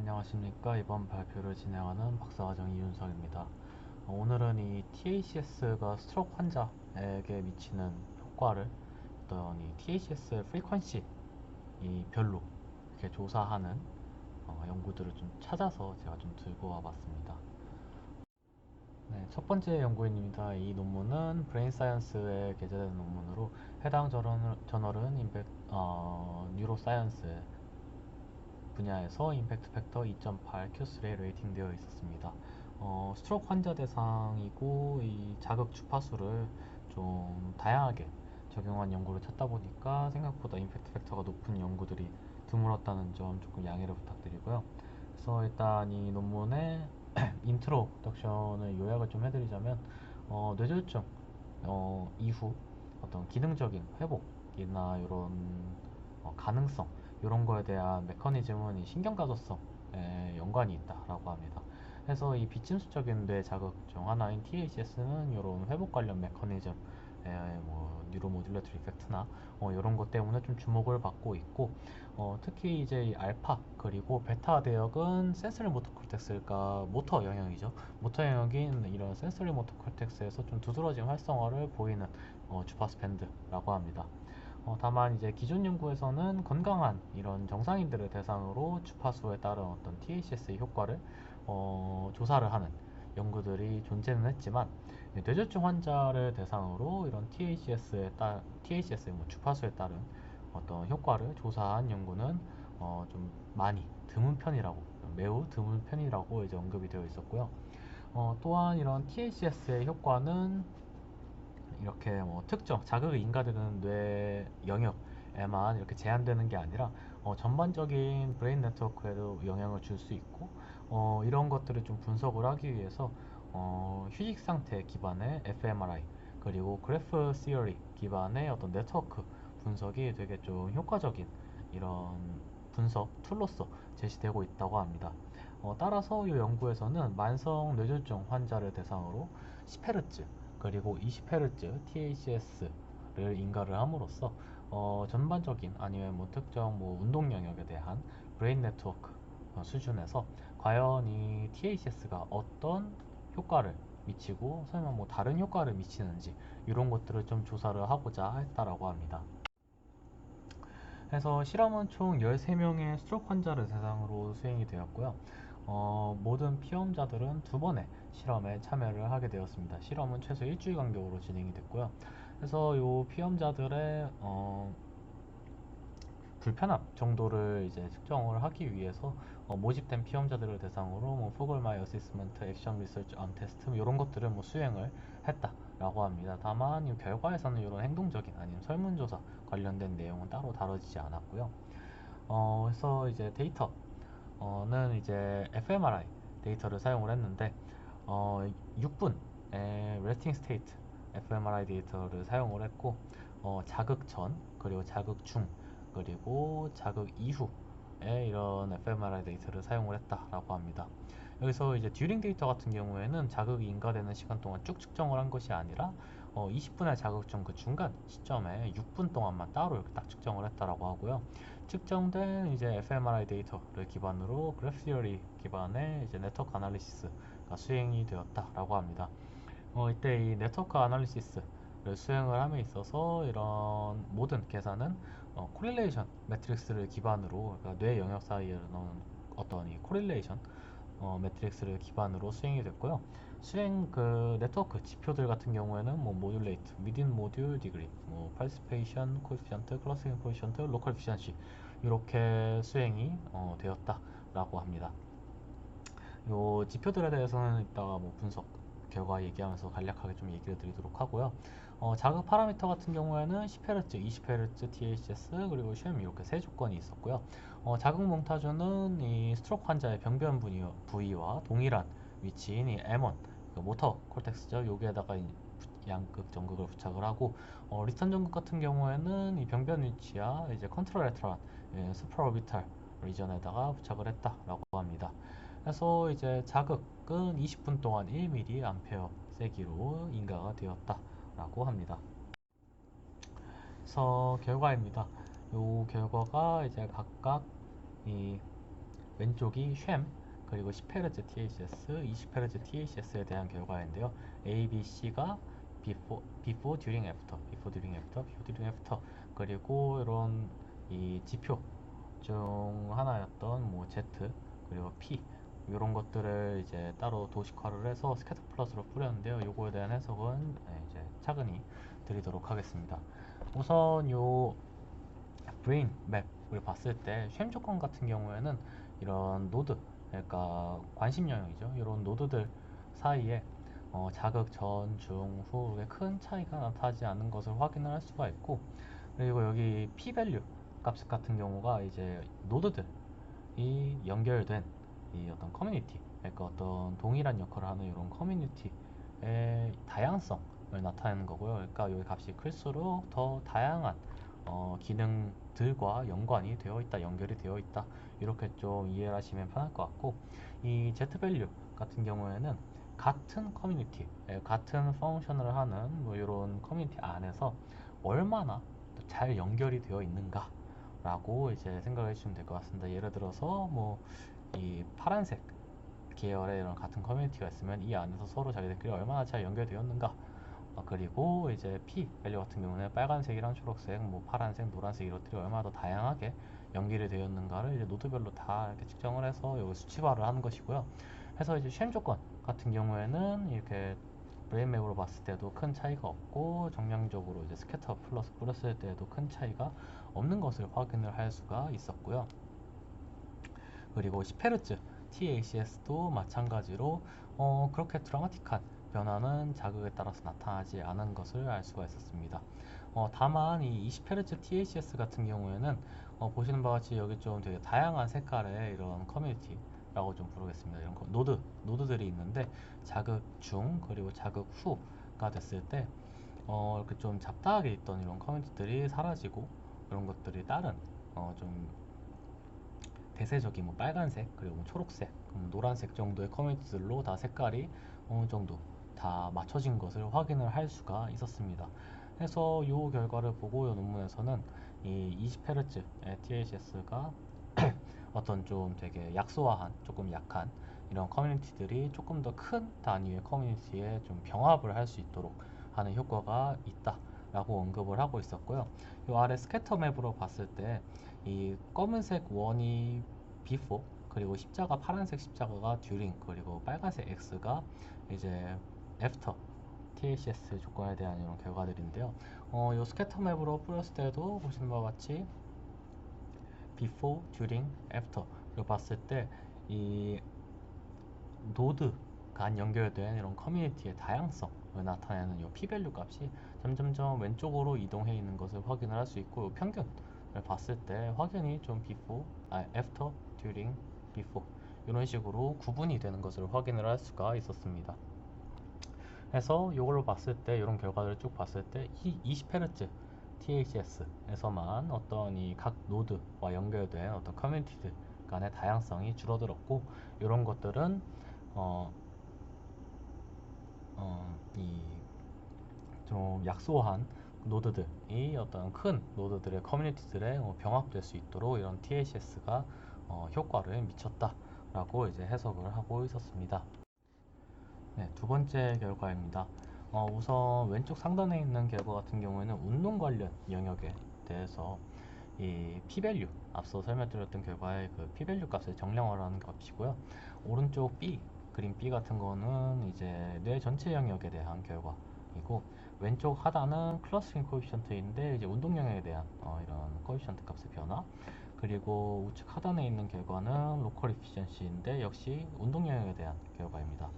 안녕하십니까. 이번 발표를 진행하는 박사과정 이윤석입니다. 오늘은 이 THS가 스트로크 환자에게 미치는 효과를 어떤 이 THS의 프리퀀시 이 별로 이렇게 조사하는 연구들을 좀 찾아서 제가 좀 들고 와봤습니다. 네, 첫 번째 연구입니다. 이 논문은 브레인 사이언스에 게재된 논문으로 해당 저널은 뉴로사이언스 분야에서 임팩트 팩터 2.8 Q3에 레이팅되어 있었습니다. 스트로크 환자 대상이고 이 자극 주파수를 좀 다양하게 적용한 연구를 찾다 보니까 생각보다 임팩트 팩터가 높은 연구들이 드물었다는 점 조금 양해를 부탁드리고요. 그래서 일단 이 논문의 인트로덕션을 요약을 좀 해드리자면 뇌졸중 이후 어떤 기능적인 회복이나 이런 가능성 이런 거에 대한 메커니즘은 이 신경가소성에 연관이 있다라고 합니다. 그래서 이 비침수적인 뇌 자극 중 하나인 THS는 이런 회복 관련 메커니즘, 뭐 뉴로모듈러터리 이펙트나 이런 것 때문에 좀 주목을 받고 있고, 특히 이제 이 알파 그리고 베타 대역은 센서리 모터 콜텍스가 모터 영역이죠. 모터 영역인 이런 센서리 모터 콜텍스에서 좀 두드러진 활성화를 보이는 주파수 밴드라고 합니다. 다만 이제 기존 연구에서는 건강한 이런 정상인들을 대상으로 주파수에 따른 어떤 THS의 효과를 조사를 하는 연구들이 존재는 했지만 뇌졸중 환자를 대상으로 이런 THS의 뭐 주파수에 따른 어떤 효과를 조사한 연구는 좀 많이 드문 편이라고 매우 드문 편이라고 이제 언급이 되어 있었고요. 또한 이런 THS의 효과는 이렇게 뭐 특정 자극이 인가되는 뇌 영역에만 이렇게 제한되는 게 아니라 전반적인 브레인 네트워크에도 영향을 줄 수 있고 이런 것들을 좀 분석을 하기 위해서 휴식 상태 기반의 fMRI 그리고 그래프 시어리 기반의 어떤 네트워크 분석이 되게 좀 효과적인 이런 분석 툴로서 제시되고 있다고 합니다. 따라서 이 연구에서는 만성 뇌졸중 환자를 대상으로 10Hz 그리고 20Hz THS를 인가를 함으로써 전반적인 아니면 뭐 특정 뭐 운동 영역에 대한 브레인 네트워크 수준에서 과연 이 THS가 어떤 효과를 미치고 설마 뭐 다른 효과를 미치는지 이런 것들을 좀 조사를 하고자 했다라고 합니다. 그래서 실험은 총 13명의 스트로크 환자를 대상으로 수행이 되었고요. 모든 피험자들은 두 번의 실험에 참여를 하게 되었습니다. 실험은 최소 일주일 간격으로 진행이 됐고요. 그래서 이 피험자들의 불편함 정도를 이제 측정을 하기 위해서 모집된 피험자들을 대상으로 뭐 포글마이 어시스먼트, 액션 리서치 언 테스트 이런 것들을 뭐 수행을 했다라고 합니다. 다만 이 결과에서는 이런 행동적인 아니면 설문조사 관련된 내용은 따로 다뤄지지 않았고요. 그래서 이제 데이터는 이제 fMRI 데이터를 사용을 했는데 6분의 레스팅 스테이트 fMRI 데이터를 사용을 했고 자극 전 그리고 자극 중 그리고 자극 이후에 이런 fMRI 데이터를 사용을 했다라고 합니다. 여기서 이제 듀링 데이터 같은 경우에는 자극이 인가되는 시간 동안 쭉 측정을 한 것이 아니라 20분의 자극 중 그 중간 시점에 6분 동안만 따로 이렇게 딱 측정을 했다라고 하고요. 측정된 이제 fMRI 데이터를 기반으로 그래프 시어리 기반의 이제 네트워크 아날리시스가 수행이 되었다라고 합니다. 이때 이 네트워크 아날리시스를 수행을 함에 있어서 이런 모든 계산은 코릴레이션 매트릭스를 기반으로 그러니까 뇌 영역 사이에 넣은 어떤 이 코릴레이션 매트릭스를 기반으로 수행이 됐고요. 수행 그 네트워크 지표들 같은 경우에는 뭐 모듈레이트, 미딘 모듈 디그리, 뭐 파르티시페이션 코에피션트, 클러스팅 코에피션트, 로컬 에피션시 이렇게 수행이 되었다라고 합니다. 요 지표들에 대해서는 이따가 뭐 분석 결과 얘기하면서 간략하게 좀 얘기를 드리도록 하고요. 자극 파라미터 같은 경우에는 10Hz, 20Hz THS 그리고 쉐임 이렇게 세 조건이 있었고요. 자극 몽타주는 이 스트로크 환자의 병변 부위와 동일한 위치인 이 M1 그 모터 콜텍스죠. 여기에다가 양극 전극을 부착을 하고 리턴 전극 같은 경우에는 이 병변 위치야 이제 컨트롤레터란 수프라오비탈 리전에다가 부착을 했다라고 합니다. 그래서 이제 자극은 20분 동안 1mA 세기로 인가가 되었다라고 합니다. 그래서 결과입니다. 이 결과가 이제 각각 이 왼쪽이 쉔, 그리고 10Hz THS, 20Hz THS에 대한 결과인데요. A, B, C가 before, during, after, before, during, after, before, during, after. 그리고 이런 이 지표 중 하나였던 뭐 Z, 그리고 P, 이런 것들을 이제 따로 도식화를 해서 스캐터 플러스로 뿌렸는데요. 요거에 대한 해석은 이제 차근히 드리도록 하겠습니다. 우선 요 브레인 맵을 봤을 때 쉔 조건 같은 경우에는 이런 노드, 그러니까 관심 영역이죠. 이런 노드들 사이에 자극 전, 중, 후에 큰 차이가 나타나지 않는 것을 확인을 할 수가 있고, 그리고 여기 p 밸류 값 같은 경우가 이제 노드들이 연결된 이 어떤 커뮤니티, 그러니까 어떤 동일한 역할을 하는 이런 커뮤니티의 다양성을 나타내는 거고요. 그러니까 여기 값이 클수록 더 다양한 기능들과 연관이 되어 있다, 연결이 되어 있다, 이렇게 좀 이해를 하시면 편할 것 같고, 이 z 밸류 같은 경우에는 같은 커뮤니티, 같은 펑션을 하는 뭐 이런 커뮤니티 안에서 얼마나 잘 연결이 되어 있는가 라고 이제 생각을 해주시면 될 것 같습니다. 예를 들어서 뭐 이 파란색 계열의 이런 같은 커뮤니티가 있으면 이 안에서 서로 자기들끼리 얼마나 잘 연결되었는가, 그리고 이제 P 밸류 같은 경우는 빨간색이랑 초록색, 뭐 파란색, 노란색 이것들이 얼마나 더 다양하게 연결이 되었는가를 이제 노드별로 다 이렇게 측정을 해서 여기 수치화를 하는 것이고요. 해서 이제 쉔 조건 같은 경우에는 이렇게 브레인 맵으로 봤을 때도 큰 차이가 없고, 정량적으로 이제 스캐터 플러스 뿌렸을 때도 큰 차이가 없는 것을 확인을 할 수가 있었고요. 그리고 10Hz THS도 마찬가지로 그렇게 드라마틱한 변화는 자극에 따라서 나타나지 않은 것을 알 수가 있었습니다. 다만 이 20Hz THS 같은 경우에는 보시는 바와 같이 여기 좀 되게 다양한 색깔의 이런 커뮤니티라고 좀 부르겠습니다. 이런 노드들이 있는데, 자극 중 그리고 자극 후가 됐을 때 이렇게 좀 잡다하게 있던 이런 커뮤니티들이 사라지고, 이런 것들이 다른 좀 대세적인 뭐 빨간색, 그리고 뭐 초록색, 노란색 정도의 커뮤니티들로 다 색깔이 어느 정도 다 맞춰진 것을 확인을 할 수가 있었습니다. 그래서 이 결과를 보고 이 논문에서는 이 20Hz의 THS가 어떤 좀 되게 약소화한, 조금 약한 이런 커뮤니티들이 조금 더 큰 단위의 커뮤니티에 좀 병합을 할 수 있도록 하는 효과가 있다라고 언급을 하고 있었고요. 이 아래 스캐터 맵으로 봤을 때 이 검은색 원이 before, 그리고 십자가 파란색 십자가가 during, 그리고 빨간색 x가 이제 after THS 조건에 대한 이런 결과들인데요. 이 스캐터 맵으로 뿌렸을 때도 보시는 바와 같이 before, during, after를 봤을 때 이 노드 간 연결된 이런 커뮤니티의 다양성을 나타내는 이 p-밸류 값이 점점점 왼쪽으로 이동해 있는 것을 확인을 할 수 있고, 평균을 봤을 때 확연히 좀 after, during, before 이런 식으로 구분이 되는 것을 확인을 할 수가 있었습니다. 그래서 이걸로 봤을 때, 이런 결과들을 쭉 봤을 때 이 20Hz THS에서만 어떤 이 각 노드와 연결된 어떤 커뮤니티들 간의 다양성이 줄어들었고, 이런 것들은 이 좀 약소한 노드들이 어떤 큰 노드들의 커뮤니티들에 병합될 수 있도록 이런 THS가 효과를 미쳤다라고 이제 해석을 하고 있었습니다. 네, 두 번째 결과입니다. 우선 왼쪽 상단에 있는 결과 같은 경우에는 운동 관련 영역에 대해서 이 p-밸류, 앞서 설명드렸던 결과의 그 p-밸류 값을 정량화하는 값이고요. 오른쪽 B, 그림 B 같은 거는 이제 뇌 전체 영역에 대한 결과이고, 왼쪽 하단은 클러스팅 코에피션트인데 이제 운동 영역에 대한 이런 코에피션트 값의 변화, 그리고 우측 하단에 있는 결과는 로컬 이피션시인데 역시 운동 영역에 대한 결과입니다.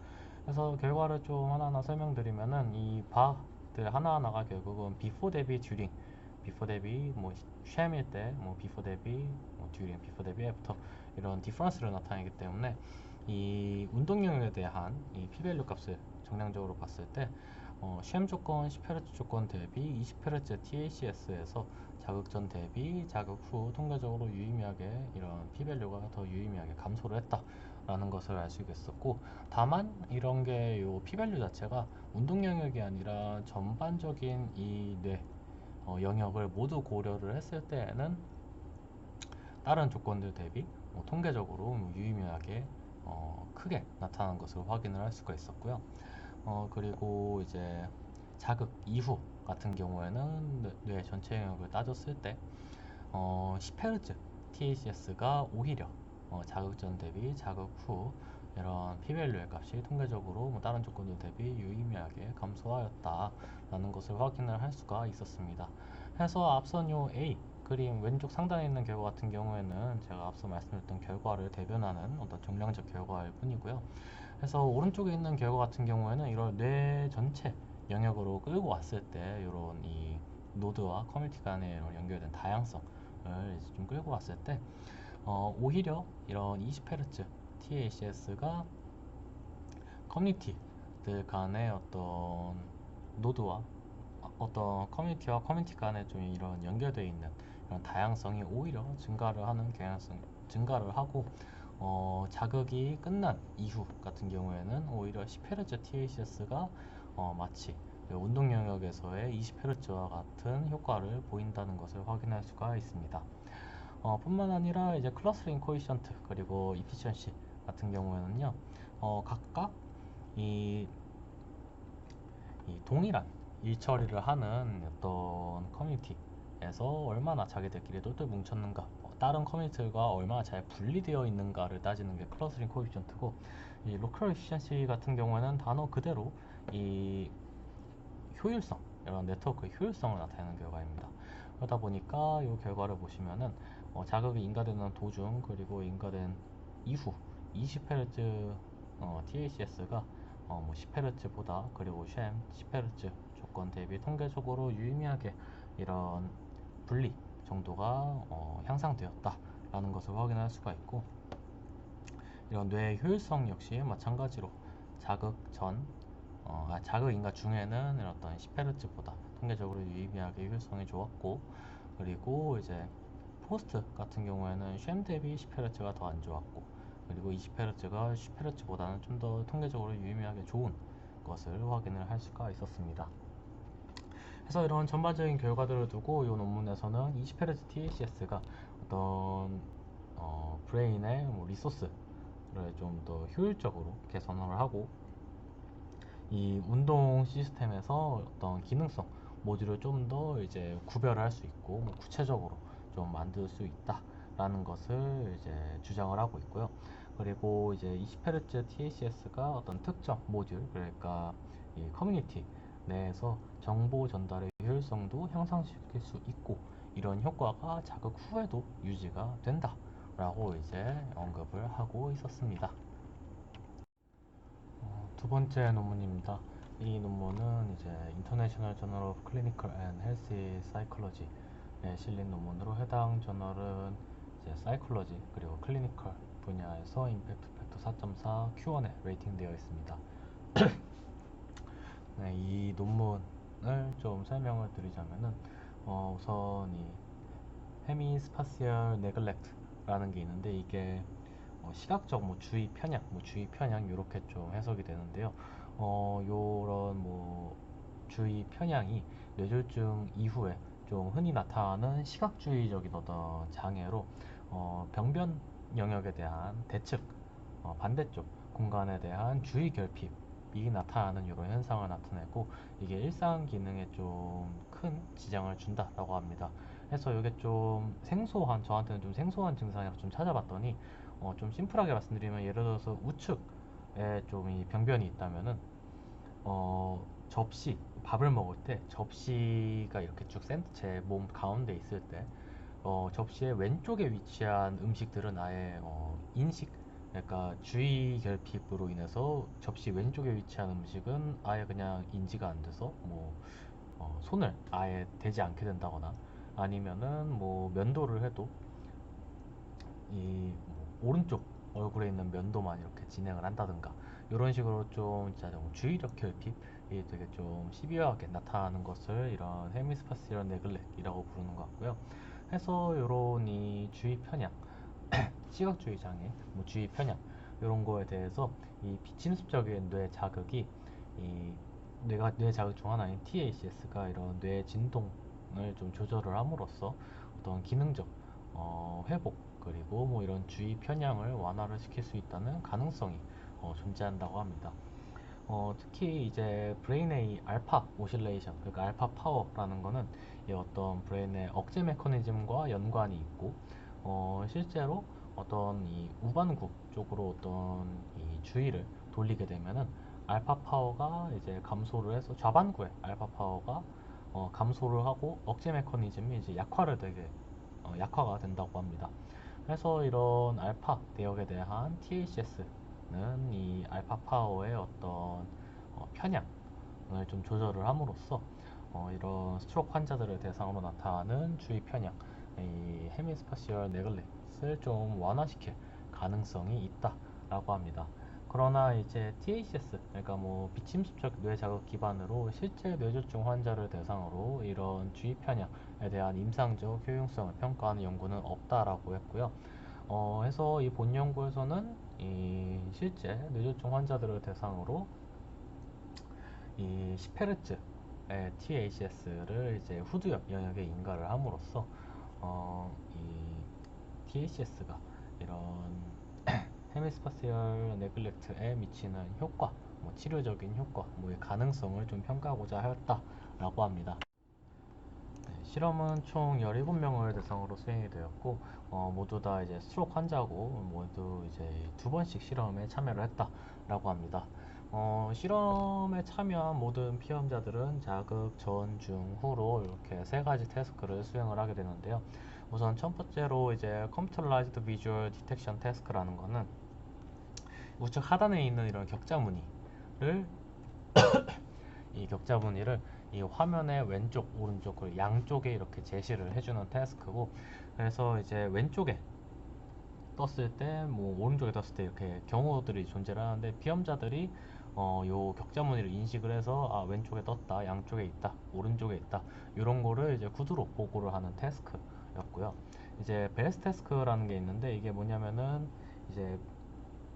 그래서 결과를 좀 하나하나 설명드리면은 이 바들 하나하나가 결국은 before 대비 during, before 대비 뭐 쉔일 때 뭐 before 대비 뭐 during, before 대비 after 이런 디퍼런스를 나타내기 때문에 이 운동 영역에 대한 이 p-밸류 값을 정량적으로 봤을 때 쉔 조건, 10Hz 조건 대비 20Hz THS에서 자극 전 대비 자극 후 통계적으로 유의미하게 이런 p-밸류가 더 유의미하게 감소를 했다라는 것을 알 수 있었고, 다만 이런 게 요 p-밸류 자체가 운동 영역이 아니라 전반적인 이 뇌 영역을 모두 고려를 했을 때에는 다른 조건들 대비 통계적으로 유의미하게 크게 나타난 것을 확인을 할 수가 있었고요. 그리고 이제 자극 이후 같은 경우에는 뇌 전체 영역을 따졌을 때 10Hz THS가 오히려 자극 전 대비 자극 후 이런 p-value의 값이 통계적으로 다른 조건들 대비 유의미하게 감소하였다라는 것을 확인을 할 수가 있었습니다. 해서 앞선 요 A 그림 왼쪽 상단에 있는 결과 같은 경우에는 제가 앞서 말씀드렸던 결과를 대변하는 어떤 정량적 결과일 뿐이고요. 그래서 오른쪽에 있는 결과 같은 경우에는 이런 뇌 전체 영역으로 끌고 왔을 때 이런 이 노드와 커뮤니티 간의 이런 연결된 다양성을 이제 좀 끌고 왔을 때 오히려 이런 20Hz THS가 커뮤니티들 간의 어떤 노드와 어떤 커뮤니티와 커뮤니티 간에 좀 이런 연결되어 있는 이런 다양성이 오히려 증가를 하는 경향성 증가를 하고 자극이 끝난 이후 같은 경우에는 오히려 10Hz THS가 마치 운동 영역에서의 20Hz와 같은 효과를 보인다는 것을 확인할 수가 있습니다. 뿐만 아니라 이제 클러스터링 코이션트 그리고 이피션시 같은 경우에는요, 각각 이, 이 동일한 일 처리를 하는 어떤 커뮤니티에서 얼마나 자기들끼리 똘똘 뭉쳤는가, 다른 커뮤니티들과 얼마나 잘 분리되어 있는가를 따지는 게 클러스터링 코이션트고, 이 로컬 에피션시 같은 경우에는 단어 그대로 이 효율성, 이런 네트워크의 효율성을 나타내는 결과입니다. 그러다 보니까 이 결과를 보시면은 자극이 인가되는 도중 그리고 인가된 이후 20Hz THS가 10Hz보다 그리고 쉔 10Hz 조건 대비 통계적으로 유의미하게 이런 분리 정도가 향상되었다라는 것을 확인할 수가 있고, 이런 뇌의 효율성 역시 마찬가지로 자극 전 자극 인가 중에는 어떤 10Hz보다 통계적으로 유의미하게 효율성이 좋았고, 그리고 이제 포스트 같은 경우에는 쉔 대비 10Hz가 더 안 좋았고, 그리고 20Hz가 10Hz보다는 좀 더 통계적으로 유의미하게 좋은 것을 확인을 할 수가 있었습니다. 그래서 이런 전반적인 결과들을 두고 이 논문에서는 20Hz THS가 어떤 브레인의 리소스를 좀 더 효율적으로 개선을 하고, 이 운동 시스템에서 어떤 기능성 모듈을 좀 더 이제 구별할 수 있고 구체적으로 좀 만들 수 있다라는 것을 이제 주장을 하고 있고요. 그리고 이제 20Hz THS가 어떤 특정 모듈, 그러니까 이 커뮤니티 내에서 정보 전달의 효율성도 향상시킬 수 있고, 이런 효과가 자극 후에도 유지가 된다라고 이제 언급을 하고 있었습니다. 두 번째 논문입니다. 이 논문은 이제 International Journal of Clinical and Health Psychology에 실린 논문으로, 해당 저널은 이제 사이콜로지 그리고 클리니컬 분야에서 임팩트 팩터 4.4 Q1에 레이팅되어 있습니다. 네, 이 논문을 좀 설명을 드리자면은 우선 이 헤미스파시얼 네글렉트라는 게 있는데, 이게 시각적 주의 편향 이렇게 좀 해석이 되는데요. 요런 주의 편향이 뇌졸중 이후에 좀 흔히 나타나는 시각주의적인 어떤 장애로 병변 영역에 대한 대측, 반대쪽 공간에 대한 주의 결핍이 나타나는 이런 현상을 나타내고, 이게 일상 기능에 좀 큰 지장을 준다라고 합니다. 그래서 이게 좀 저한테는 좀 생소한 증상이라 좀 찾아봤더니, 좀 심플하게 말씀드리면, 예를 들어서 우측에 좀 이 병변이 있다면은 밥을 먹을 때 접시가 이렇게 쭉 제 몸 가운데 있을 때 접시의 왼쪽에 위치한 음식들은 아예 그러니까 주의 결핍으로 인해서 접시 왼쪽에 위치한 음식은 아예 그냥 인지가 안 돼서 손을 아예 대지 않게 된다거나, 아니면은 면도를 해도 오른쪽 얼굴에 있는 면도만 이렇게 진행을 한다든가, 이런 식으로 좀 진짜 좀 주의력 결핍이 되게 좀 시비하게 나타나는 것을 이런 헤미스파시얼 네글렉이라고 부르는 것 같고요. 해서 이런 이 주의 편향, 시각주의 장애, 주의 편향 이런 거에 대해서 이 비침습적인 뇌 자극이 이 뇌 자극 중 하나인 THS가 이런 뇌 진동을 좀 조절을 함으로써 어떤 기능적 회복 그리고 뭐 이런 주의 편향을 완화를 시킬 수 있다는 가능성이 존재한다고 합니다. 특히 이제 브레인의 알파 오실레이션, 그러니까 알파 파워라는 거는 이 어떤 브레인의 억제 메커니즘과 연관이 있고, 실제로 어떤 이 우반구 쪽으로 어떤 이 주의를 돌리게 되면은 알파 파워가 이제 감소를 해서 좌반구의 알파 파워가 감소를 하고 억제 메커니즘이 이제 약화가 된다고 합니다. 그래서 이런 알파 대역에 대한 THS는 이 알파 파워의 어떤 편향을 좀 조절을 함으로써 이런 스트로크 환자들을 대상으로 나타나는 주의 편향, 이 헤미스파시얼 네글렉트를 좀 완화시킬 가능성이 있다라고 합니다. 그러나 이제 THS, 그러니까 뭐 비침습적 뇌자극 기반으로 실제 뇌졸중 환자를 대상으로 이런 주의 편향에 대한 임상적 효용성을 평가하는 연구는 없다라고 했고요. 해서 이 본 연구에서는 이 실제 뇌졸중 환자들을 대상으로 이 10Hz의 THS를 이제 후두엽 영역에 인가를 함으로써 이 THS가 이런 헤미스파시얼 네글렉트에 미치는 효과, 뭐 치료적인 효과, 뭐의 가능성을 좀 평가하고자 하였다라고 합니다. 네, 실험은 총 17명을 대상으로 수행이 되었고, 모두 다 이제 스트로크 환자고, 모두 이제 2번씩 실험에 참여를 했다라고 합니다. 실험에 참여한 모든 피험자들은 자극 전, 중, 후로 이렇게 세 가지 태스크를 수행을 하게 되는데요. 우선 첫 번째로 이제 Computerized Visual Detection Task라는 거는 우측 하단에 있는 이런 격자 무늬를 이 격자 무늬를 이 화면의 왼쪽, 오른쪽, 그리고 양쪽에 이렇게 제시를 해주는 태스크고, 그래서 이제 왼쪽에 떴을 때, 뭐 오른쪽에 떴을 때 이렇게 경우들이 존재를 하는데 피험자들이 요 격자 무늬를 인식을 해서 아 왼쪽에 떴다, 양쪽에 있다, 오른쪽에 있다 이런 거를 이제 구두로 보고를 하는 태스크였고요. 이제 베스트 태스크라는 게 있는데 이게 뭐냐면은 이제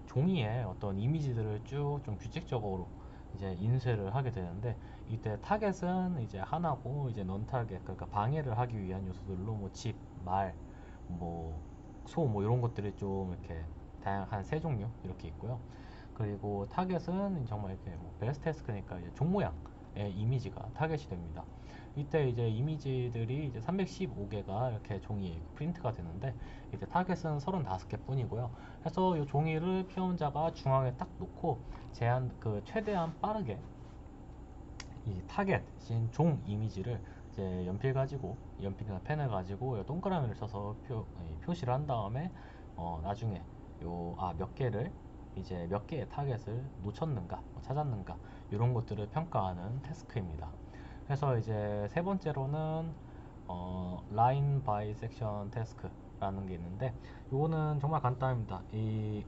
종이에 어떤 이미지들을 쭉 좀 규칙적으로 이제 인쇄를 하게 되는데 이때 타겟은 이제 하나고 이제 넌 타겟 그러니까 방해를 하기 위한 요소들로 뭐 집, 말, 뭐 소 뭐 이런 것들이 좀 이렇게 다양한 세 종류 이렇게 있고요. 그리고 타겟은 정말 이렇게 뭐 베스트 태스크니까 이제 종 모양의 이미지가 타겟이 됩니다. 이때 이제 이미지들이 이제 315개가 이렇게 종이에 프린트가 되는데 이제 타겟은 35개 뿐이고요. 그래서 이 종이를 피험자가 중앙에 딱 놓고 최대한 빠르게 이 타겟인 종 이미지를 이제 연필이나 펜을 가지고 동그라미를 쳐서 표시를 한 다음에 나중에 몇 개를 이제 몇 개의 타겟을 놓쳤는가 찾았는가 이런 것들을 평가하는 태스크입니다. 그래서 이제 세 번째로는 라인 바이 섹션 태스크라는 게 있는데 이거는 정말 간단합니다. 이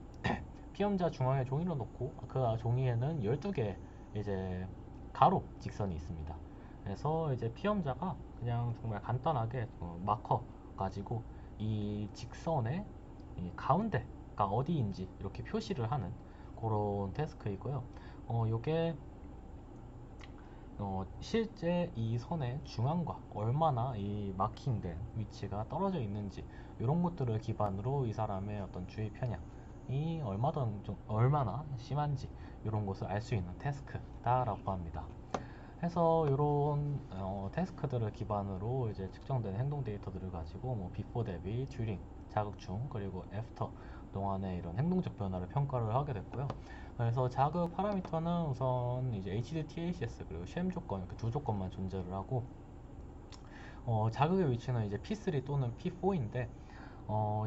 피험자 중앙에 종이를 놓고 그 종이에는 12개 이제 가로 직선이 있습니다. 그래서 이제 피험자가 그냥 정말 간단하게 마커 가지고 이 직선의 이 가운데가 어디인지 이렇게 표시를 하는 그런 태스크이고요. 요게 실제 이 선의 중앙과 얼마나 이 마킹된 위치가 떨어져 있는지 이런 것들을 기반으로 이 사람의 어떤 주의 편향이 얼마나 심한지 이런 것을 알 수 있는 태스크다라고 합니다. 해서 이런 태스크들을 기반으로 이제 측정된 행동 데이터들을 가지고 뭐 비포 대비, 듀링, 자극 중, 그리고 애프터 동안의 이런 행동적 변화를 평가를 하게 됐고요. 그래서 자극 파라미터는 우선 이제 HD, THS 그리고 쉘 조건 이렇게 두 조건만 존재를 하고 자극의 위치는 이제 P3 또는 P4인데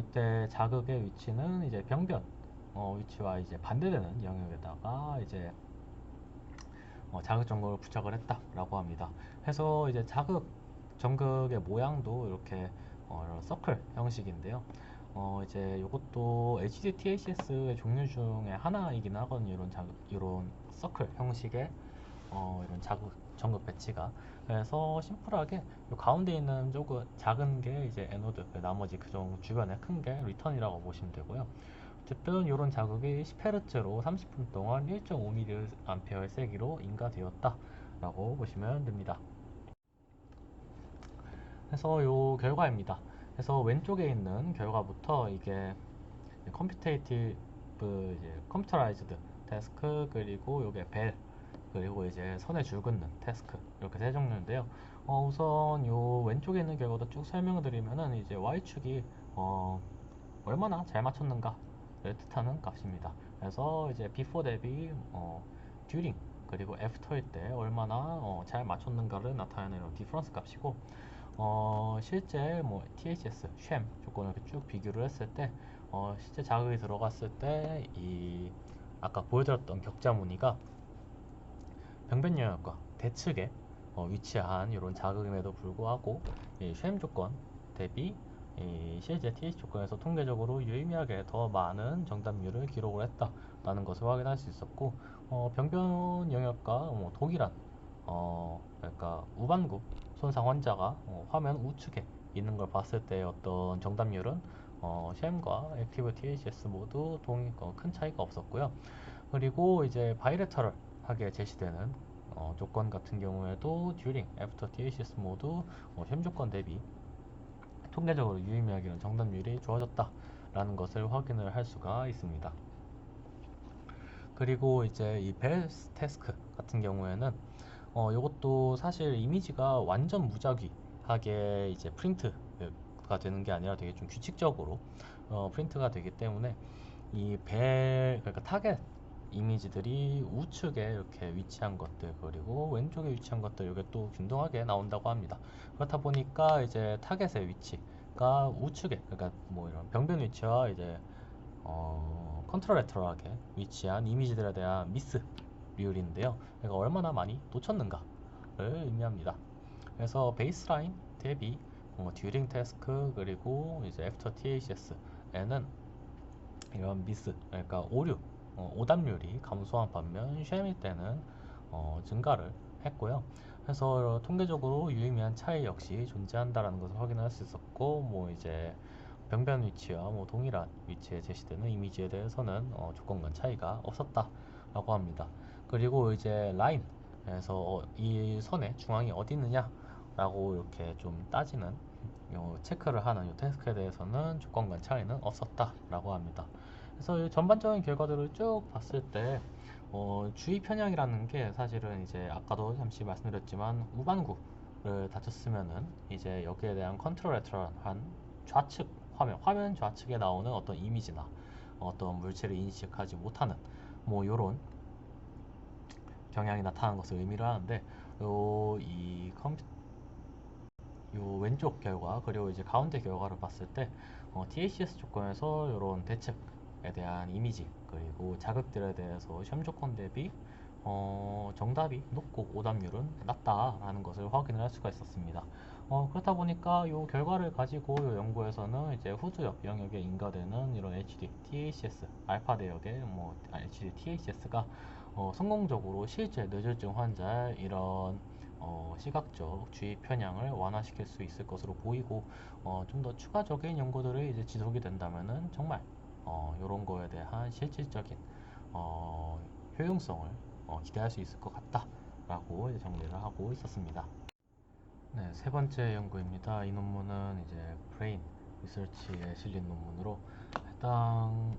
이때 자극의 위치는 이제 병변 위치와 이제 반대되는 영역에다가 이제 자극 전극을 부착을 했다라고 합니다. 해서 이제 자극 전극의 모양도 이렇게 이런 서클 형식인데요. 이제 이것도 HDTHS의 종류 중에 하나이긴 하거든요. 이런 서클 형식의 이런 자극 전극 배치가. 그래서 심플하게 요 가운데 있는 조금 작은 게 이제 에노드, 나머지 그중 주변에 큰 게 리턴이라고 보시면 되고요. 어쨌든 이런 자극이 10Hz로 30분 동안 1.5mA의 세기로 인가되었다라고 보시면 됩니다. 그래서 요 결과입니다. 그래서 왼쪽에 있는 결과부터 이게 컴퓨테이티브 이제 컴퓨터라이즈드 태스크, 그리고 요게 벨, 그리고 이제 선에 줄 긋는 태스크, 이렇게 세 종류인데요. 우선 요 왼쪽에 있는 결과도 쭉 설명을 드리면은 이제 y축이 얼마나 잘 맞췄는가를 뜻하는 값입니다. 그래서 이제 before 대비 during 그리고 after일 때 얼마나 잘 맞췄는가를 나타내는 이런 디퍼런스 값이고, 실제 뭐 THS, 쉔 조건을 이렇게 쭉 비교를 했을 때 실제 자극이 들어갔을 때 이 아까 보여드렸던 격자 무늬가 병변 영역과 대측에 위치한 이런 자극임에도 불구하고 이 쉔 조건 대비 이 실제 TH 조건에서 통계적으로 유의미하게 더 많은 정답률을 기록을 했다라는 것을 확인할 수 있었고, 병변 영역과 동일한 그러니까 우반구 손상 환자가 화면 우측에 있는 걸 봤을 때 어떤 정답률은 쉔과 액티브 THS 모두 큰 차이가 없었고요. 그리고 이제 바이레터럴하게 제시되는 조건 같은 경우에도 during, after THS 모두 쉔 조건 대비 통계적으로 유의미하게 정답률이 좋아졌다라는 것을 확인을 할 수가 있습니다. 그리고 이제 이 벨스 태스크 같은 경우에는 이것도 사실 이미지가 완전 무작위하게 이제 프린트가 되는 게 아니라 되게 좀 규칙적으로 프린트가 되기 때문에 이 그러니까 타겟 이미지들이 우측에 이렇게 위치한 것들, 그리고 왼쪽에 위치한 것들, 이게 또 균등하게 나온다고 합니다. 그렇다 보니까 이제 타겟의 위치가 우측에, 그러니까 뭐 이런 병변 위치와 이제 컨트라레터럴하게 위치한 이미지들에 대한 미스 비율인데요. 그러니까 얼마나 많이 놓쳤는가를 의미합니다. 그래서 베이스라인 대비 듀링 태스크 그리고 이제 애프터 THS에는 이런 미스, 그러니까 오답률이 감소한 반면 쉐미 때는 증가를 했고요. 그래서 통계적으로 유의미한 차이 역시 존재한다라는 것을 확인할 수 있었고, 뭐 이제 병변 위치와 뭐 동일한 위치에 제시되는 이미지에 대해서는 조건 간 차이가 없었다라고 합니다. 그리고 이제 라인에서 이 선의 중앙이 어디 있느냐라고 이렇게 좀 따지는 체크를 하는 이 태스크에 대해서는 조건 간 차이는 없었다라고 합니다. 그래서 이 전반적인 결과들을 쭉 봤을 때 주의 편향이라는 게 사실은 이제 아까도 잠시 말씀드렸지만 우반구를 다쳤으면은 이제 여기에 대한 컨트롤레터럴한 좌측 화면 좌측에 나오는 어떤 이미지나 어떤 물체를 인식하지 못하는 뭐 이런 경향이 나타나는 것을 의미를 하는데, 이 컴퓨터 요 왼쪽 결과 그리고 이제 가운데 결과를 봤을 때 THS 조건에서 이런 대책에 대한 이미지 그리고 자극들에 대해서 시험 조건 대비 정답이 높고 오답률은 낮다라는 것을 확인을 할 수가 있었습니다. 그렇다 보니까 이 결과를 가지고 이 연구에서는 이제 후두엽 영역에 인가되는 이런 HD, THS, 알파 대역의 HD, THS가 성공적으로 실제 뇌졸중 환자의 이런 시각적 주의 편향을 완화시킬 수 있을 것으로 보이고, 좀 더 추가적인 연구들이 이제 지속이 된다면은 정말 이런 거에 대한 실질적인 효용성을 기대할 수 있을 것 같다라고 이제 정리를 하고 있었습니다. 네, 세 번째 연구입니다. 이 논문은 이제 브레인 리서치에 실린 논문으로 해당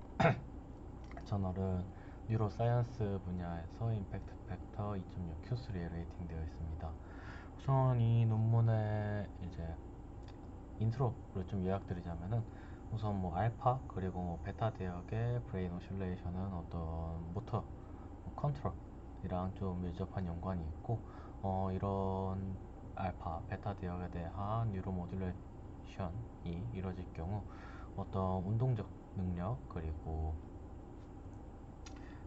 저널은 뉴로사이언스 분야에서 임팩트 팩터 2.6 Q3에 레이팅되어 있습니다. 우선 이 논문의 이제 인트로를 좀 요약드리자면은, 우선 뭐 알파 그리고 뭐 베타 대역의 브레인 오실레이션은 어떤 모터 컨트롤이랑 좀 밀접한 연관이 있고, 이런 알파 베타 대역에 대한 뉴로 모듈레이션이 이루어질 경우 어떤 운동적 능력 그리고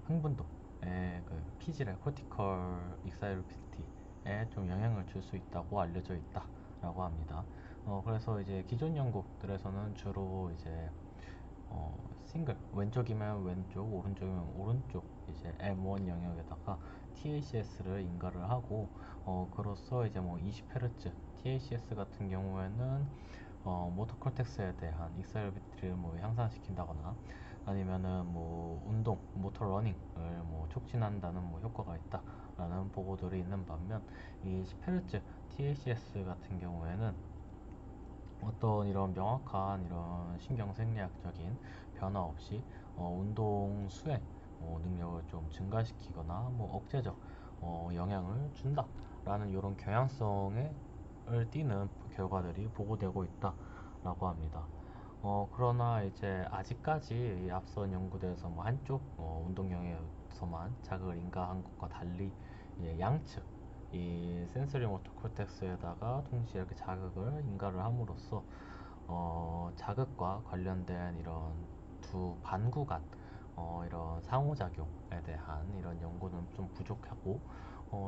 흥분도의 그 피질의 코티컬 익사이로피티에 좀 영향을 줄 수 있다고 알려져 있다라고 합니다. 그래서 이제 기존 연구들에서는 주로 이제 싱글 왼쪽이면 왼쪽, 오른쪽이면 오른쪽 이제 M1 영역에다가 THS를 인가를 하고, 그로써 이제 뭐 20Hz THS 같은 경우에는 모터 콜텍스에 대한 익셀비티를 뭐 향상시킨다거나 아니면은 뭐 운동, 모터 러닝을 뭐 촉진한다는 뭐 효과가 있다라는 보고들이 있는 반면, 이 10Hz THS 같은 경우에는 어떤 이런 명확한 이런 신경생리학적인 변화 없이 운동 수행 능력을 좀 증가시키거나 뭐 억제적 영향을 준다라는 이런 경향성을 띠는 결과들이 보고되고 있다라고 합니다. 그러나 이제 아직까지 이 앞선 연구들에서 뭐 한쪽 운동 영역에서만 자극을 인가한 것과 달리 이제 양측 이 센서리 모터 콜텍스에다가 동시에 이렇게 자극을 인가를 함으로써 자극과 관련된 이런 두 반구 간 이런 상호작용에 대한 이런 연구는 좀 부족하고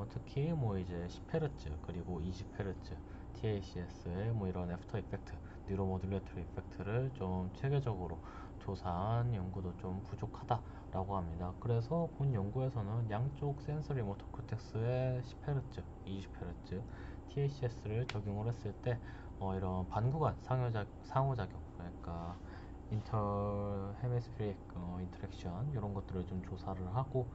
특히 뭐 이제 10Hz 그리고 20Hz TACS의 뭐 이런 애프터 이펙트 뉴로모듈레터리 이펙트를 좀 체계적으로 조사한 연구도 좀 부족하다라고 합니다. 그래서 본 연구에서는 양쪽 센서리 모터 코텍스에 10Hz, 20Hz TACS를 적용을 했을 때 이런 반구간 상호작용 그러니까 인터 헤미스피릭 인터랙션 이런 것들을 좀 조사를 하고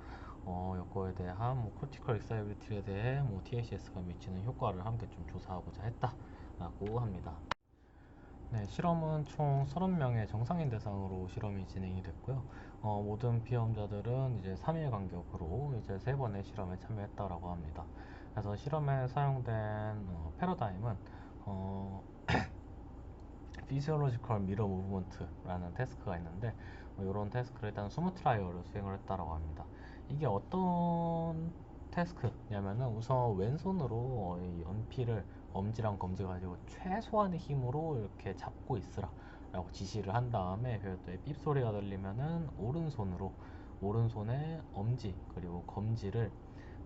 요거에 대한 뭐 코티컬 익사이비리티에 대해 뭐 TACS가 미치는 효과를 함께 좀 조사하고자 했다라고 합니다. 네, 실험은 총 30명의 정상인 대상으로 실험이 진행이 됐고요. 모든 피험자들은 이제 3일 간격으로 이제 3번의 실험에 참여했다라고 합니다. 그래서 실험에 사용된 패러다임은 어, 피지올로지컬 미러 무브먼트라는 태스크가 있는데 이런 태스크를 일단 20트라이얼을 수행을 했다라고 합니다. 이게 어떤 태스크냐면은 우선 왼손으로 이 연필을 엄지랑 검지 가지고 최소한의 힘으로 이렇게 잡고 있으라 라고 지시를 한 다음에 별도의 삐 소리가 들리면은 오른손에 엄지 그리고 검지를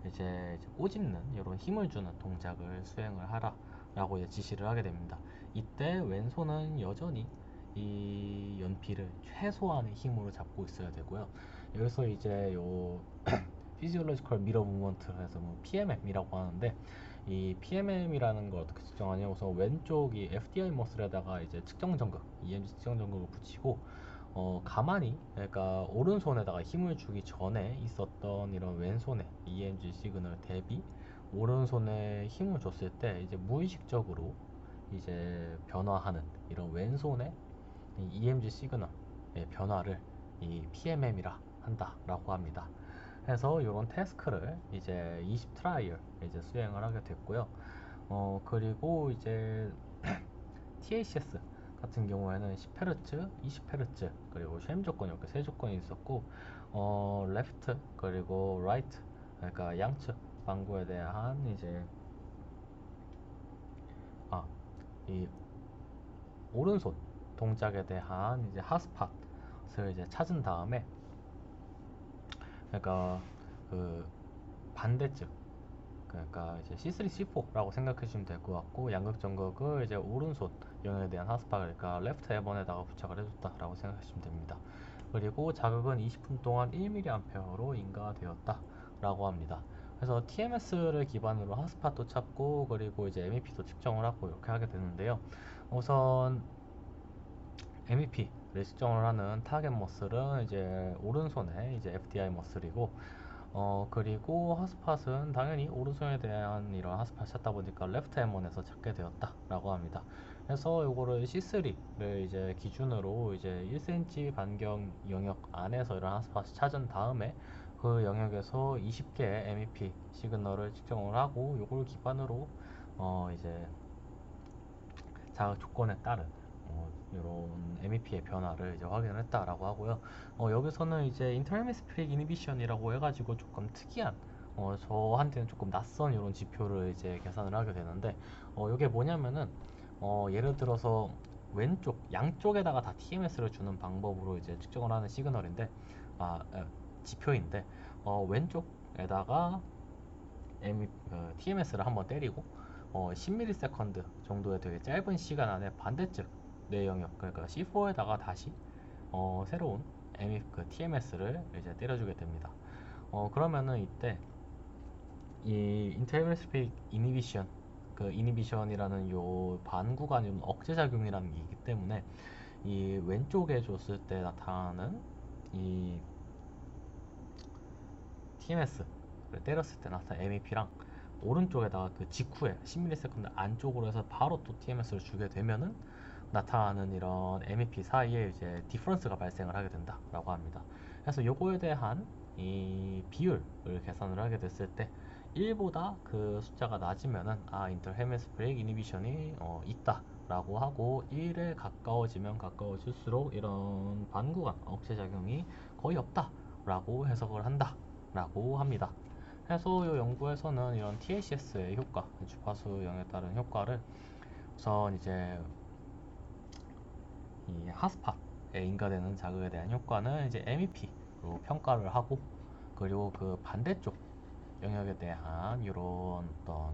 이제 꼬집는 이런 힘을 주는 동작을 수행을 하라 라고 이제 지시를 하게 됩니다. 이때 왼손은 여전히 이 연필을 최소한의 힘으로 잡고 있어야 되고요. 여기서 이제 요 피지올로지컬 미러 무브먼트를 해서 뭐 PMM이라고 하는데 이 PMM이라는 걸 어떻게 측정하냐면 우선 왼쪽이 FDI 머슬에다가 이제 측정 전극, EMG 측정 전극을 붙이고 가만히 그러니까 오른손에다가 힘을 주기 전에 있었던 이런 왼손의 EMG 시그널 대비 오른손에 힘을 줬을 때 이제 무의식적으로 이제 변화하는 이런 왼손의 이 EMG 시그널의 변화를 이 PMM이라 한다라고 합니다. 해서 이런 태스크를 이제 20 트라이얼 이제 수행을 하게 됐고요. 그리고 이제 TACS 같은 경우에는 10Hz, 20Hz 그리고 쉐임 조건이 이렇게 세 조건이 있었고 레프트 그리고 라이트 그러니까 양측 방구에 대한 이제 이 오른손 동작에 대한 이제 핫스팟을 이제 찾은 다음에 그러니까 그 반대쪽 그러니까 이제 C3, C4라고 생각해 주시면 될 것 같고 양극 정극을 이제 오른손 영역에 대한 핫스팟 그러니까 레프트 에번에다가 부착을 해줬다라고 생각하시면 됩니다. 그리고 자극은 20분 동안 1mA로 인가되었다라고 합니다. 그래서 TMS를 기반으로 핫스팟도 찾고 그리고 이제 MEP도 측정을 하고 이렇게 하게 되는데요. 우선 MEP를 측정을 하는 타겟 머슬은 이제 오른손에 이제 FDI 머슬이고 그리고 핫스팟은 당연히 오른손에 대한 이런 핫스팟 찾다 보니까 레프트 M1에서 찾게 되었다라고 합니다. 그래서 요거를 C3를 이제 기준으로 이제 1cm 반경 영역 안에서 이런 핫스팟을 찾은 다음에 그 영역에서 20개의 MEP 시그널을 측정을 하고 요걸 기반으로 이제 자극 조건에 따른 이런 MEP의 변화를 이제 확인을 했다라고 하고요. 여기서는 이제 인터헤미스피릭 이니비션이라고 해가지고 조금 특이한 저한테는 조금 낯선 이런 지표를 이제 계산을 하게 되는데 이게 뭐냐면은 예를 들어서 왼쪽 양쪽에다가 다 TMS를 주는 방법으로 이제 측정을 하는 시그널인데 지표인데 왼쪽에다가 TMS를 한번 때리고 10ms 정도의 되게 짧은 시간 안에 반대쪽 내 영역 그러니까 C4에다가 다시 새로운 TMS를 이제 때려주게 됩니다. 그러면은 이때 이 인터헤미스피릭 이니비션 그 이니비션이라는 요 반구간 억제 작용이라는 게 있기 때문에 이 왼쪽에 줬을 때 나타나는 이 TMS를 때렸을 때 나타나는 MEP랑 오른쪽에다가 그 직후에 10ms 안쪽으로 해서 바로 또 TMS를 주게 되면은 나타나는 이런 MEP 사이에 이제 디퍼런스가 발생을 하게 된다라고 합니다. 그래서 요거에 대한 이 비율을 계산을 하게 됐을 때 1보다 그 숫자가 낮으면은 인터 헤미스피릭 이니비션이 있다라고 하고 1에 가까워지면 가까워질수록 이런 반구간 억제작용이 거의 없다라고 해석을 한다라고 합니다. 그래서 이 연구에서는 이런 TACS의 효과, 주파수형에 따른 효과를 우선 이제 이 핫스팟에 인가되는 자극에 대한 효과는 이제 MEP로 평가를 하고, 그리고 그 반대쪽 영역에 대한 이런 어떤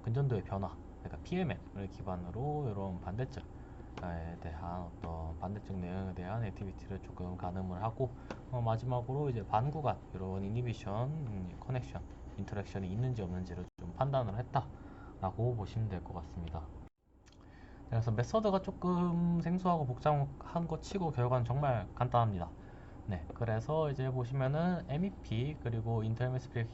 근전도의 변화, 그러니까 PMM을 기반으로 이런 반대쪽에 대한 어떤 반대쪽 내용에 대한 액티비티를 조금 가늠을 하고, 마지막으로 이제 반구간 이런 이니비션, 커넥션, 인터랙션이 있는지 없는지를 좀 판단을 했다라고 보시면 될 것 같습니다. 그래서 메서드가 조금 생소하고 복잡한 것 치고 결과는 정말 간단합니다. 네, 그래서 이제 보시면은 MEP 그리고 인터미스픽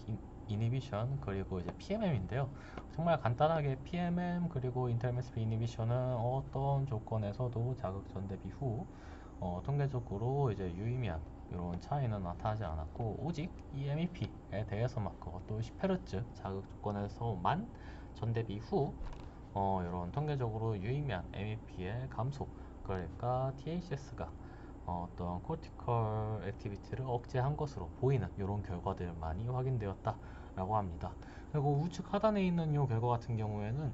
이니비션 그리고 이제 PMM인데요. 정말 간단하게 PMM 그리고 인터미스픽 이니비션은 어떤 조건에서도 자극 전대비 후 통계적으로 이제 유의미한 이런 차이는 나타나지 않았고, 오직 이 MEP에 대해서만 그것도 10Hz 자극 조건에서만 전대비 후 이런 통계적으로 유의미한 MEP의 감소, 그러니까 THS가 어떤 코티컬 액티비티를 억제한 것으로 보이는 이런 결과들만이 확인되었다라고 합니다. 그리고 우측 하단에 있는 이 결과 같은 경우에는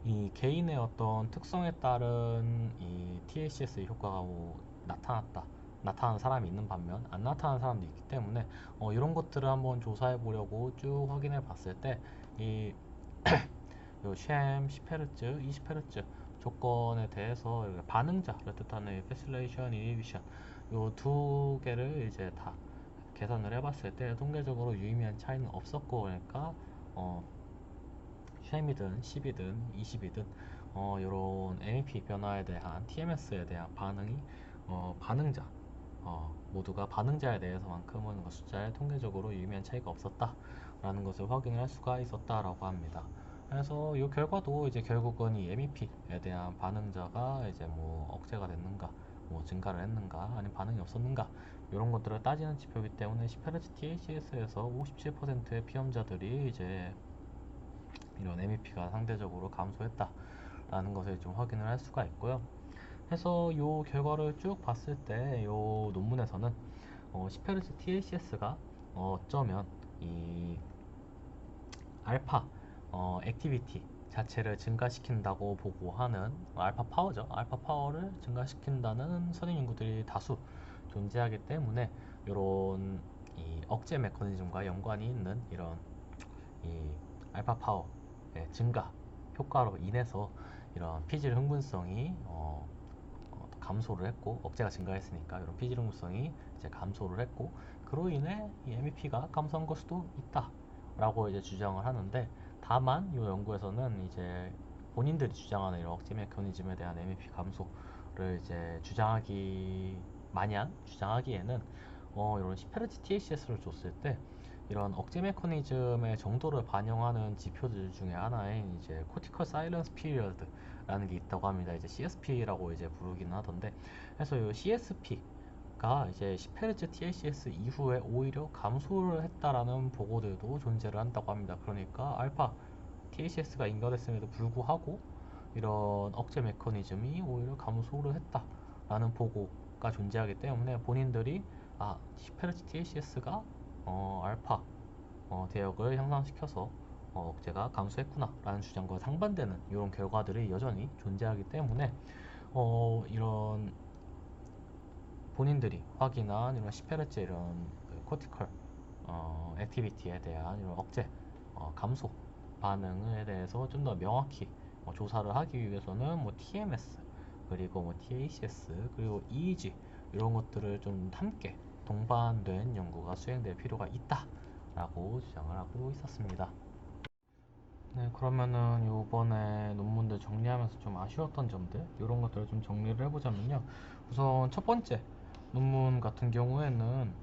이 개인의 어떤 특성에 따른 이 THS의 효과가 나타나는 사람이 있는 반면 안 나타나는 사람도 있기 때문에 이런 것들을 한번 조사해 보려고 쭉 확인해 봤을 때이 요 램 10Hz, 20Hz 조건에 대해서 반응자를 뜻하는 패실레이션, 이니비션 요 두 개를 이제 다 계산을 해봤을 때 통계적으로 유의미한 차이는 없었고, 그러니까 램이든 10이든 20이든 이런 MEP 변화에 대한 TMS에 대한 반응이 반응자 모두가 반응자에 대해서만큼은 그 숫자에 통계적으로 유의미한 차이가 없었다라는 것을 확인을 할 수가 있었다라고 합니다. 그래서 이 결과도 이제 결국은 이 MEP에 대한 반응자가 이제 뭐 억제가 됐는가, 뭐 증가를 했는가, 아니면 반응이 없었는가 이런 것들을 따지는 지표이기 때문에 10Hz THS에서 57%의 피험자들이 이제 이런 MEP가 상대적으로 감소했다라는 것을 좀 확인을 할 수가 있고요. 그래서 이 결과를 쭉 봤을 때 이 논문에서는 10Hz THS가 어쩌면 이 알파 액티비티 자체를 증가시킨다고 보고하는 알파 파워죠. 알파 파워를 증가시킨다는 선행 연구들이 다수 존재하기 때문에 이런 이 억제 메커니즘과 연관이 있는 이런 이 알파 파워의 증가 효과로 인해서 이런 피질 흥분성이 감소를 했고, 억제가 증가했으니까 이런 피질 흥분성이 이제 감소를 했고, 그로 인해 이 MEP가 감소한 걸 수도 있다라고 이제 주장을 하는데, 다만 이 연구에서는 이제 본인들이 주장하는 이런 억제 메커니즘에 대한 MEP 감소를 이제 마냥 주장하기에는 이런 10Hz THS를 줬을 때 이런 억제 메커니즘의 정도를 반영하는 지표들 중에 하나인 이제 코티컬 사일런스 피리어드라는 게 있다고 합니다. 이제 CSP라고 이제 부르기는 하던데, 그래서 이 CSP가 이제 10Hz THS 이후에 오히려 감소를 했다라는 보고들도 존재를 한다고 합니다. 그러니까 알파 THS가 인가됐음에도 불구하고 이런 억제 메커니즘이 오히려 감소를 했다라는 보고가 존재하기 때문에 본인들이 10Hz THS가 알파 대역을 향상시켜서 억제가 감소했구나 라는 주장과 상반되는 이런 결과들이 여전히 존재하기 때문에 이런 본인들이 확인한 이런 10Hz 이런 그 코티컬 액티비티에 대한 이런 억제 감소 반응에 대해서 좀 더 명확히 조사를 하기 위해서는 뭐 TMS 그리고 뭐 TACS 그리고 EEG 이런 것들을 좀 함께 동반된 연구가 수행될 필요가 있다라고 주장을 하고 있었습니다. 네, 그러면은 이번에 논문들 정리하면서 좀 아쉬웠던 점들 이런 것들을 좀 정리를 해보자면요. 우선 첫 번째 논문 같은 경우에는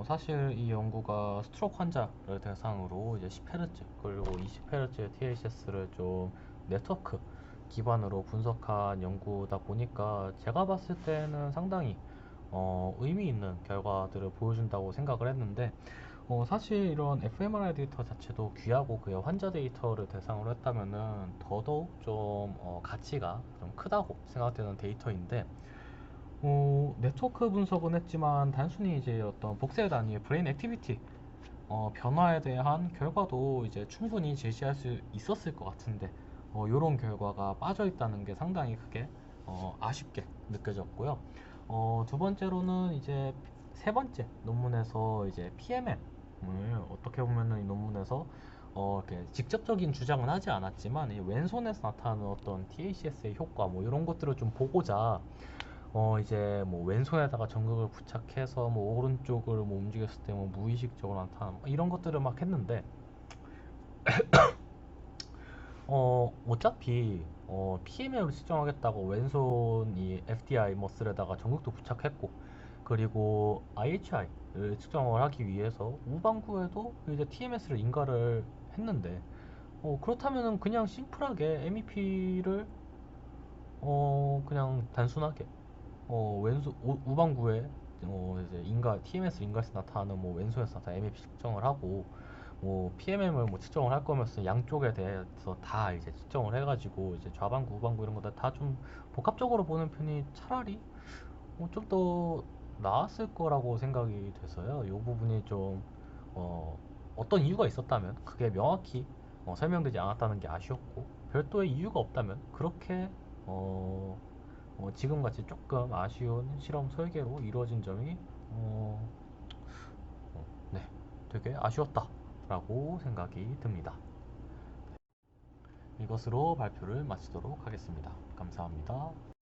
사실 이 연구가 스트로크 환자를 대상으로 이제 10Hz 그리고 20Hz의 THS를 좀 네트워크 기반으로 분석한 연구다 보니까 제가 봤을 때는 상당히 의미 있는 결과들을 보여준다고 생각을 했는데, 사실 이런 fMRI 데이터 자체도 귀하고 그의 환자 데이터를 대상으로 했다면은 더더욱 좀 가치가 좀 크다고 생각되는 데이터인데, 네트워크 분석은 했지만 단순히 이제 어떤 복세 단위의 브레인 액티비티 변화에 대한 결과도 이제 충분히 제시할 수 있었을 것 같은데, 이런 결과가 빠져 있다는 게 상당히 크게 아쉽게 느껴졌고요. 두 번째로는 이제 세 번째 논문에서 이제 PMM을 어떻게 보면은 이 논문에서 이렇게 직접적인 주장은 하지 않았지만 이 왼손에서 나타나는 어떤 THS의 효과 뭐 이런 것들을 좀 보고자 이제 뭐 왼손에다가 전극을 부착해서 뭐 오른쪽을 뭐 움직였을 때 뭐 무의식적으로 나타나 뭐 이런 것들을 막 했는데, 어차피 PMM을 측정하겠다고 왼손 이 FDI 머슬에다가 전극도 부착했고, 그리고 IHI를 측정을 하기 위해서 우방구에도 이제 TMS를 인가를 했는데, 그렇다면은 그냥 심플하게 MEP를 그냥 단순하게 왼손 우방구에 이제 TMS 인가에서 나타나는 뭐 왼손에서 나타나는 MEP 측정을 하고, 뭐 PMM을 뭐 측정을 할 거면서 양쪽에 대해서 다 이제 측정을 해가지고 이제 좌방구, 우방구 이런 것들 다 좀 복합적으로 보는 편이 차라리 좀 더 나았을 거라고 생각이 돼서요. 이 부분이 좀 어떤 이유가 있었다면 그게 명확히 설명되지 않았다는 게 아쉬웠고, 별도의 이유가 없다면 그렇게 어, 지금같이 조금 아쉬운 실험 설계로 이루어진 점이 어, 네, 되게 아쉬웠다라고 생각이 듭니다. 이것으로 발표를 마치도록 하겠습니다. 감사합니다.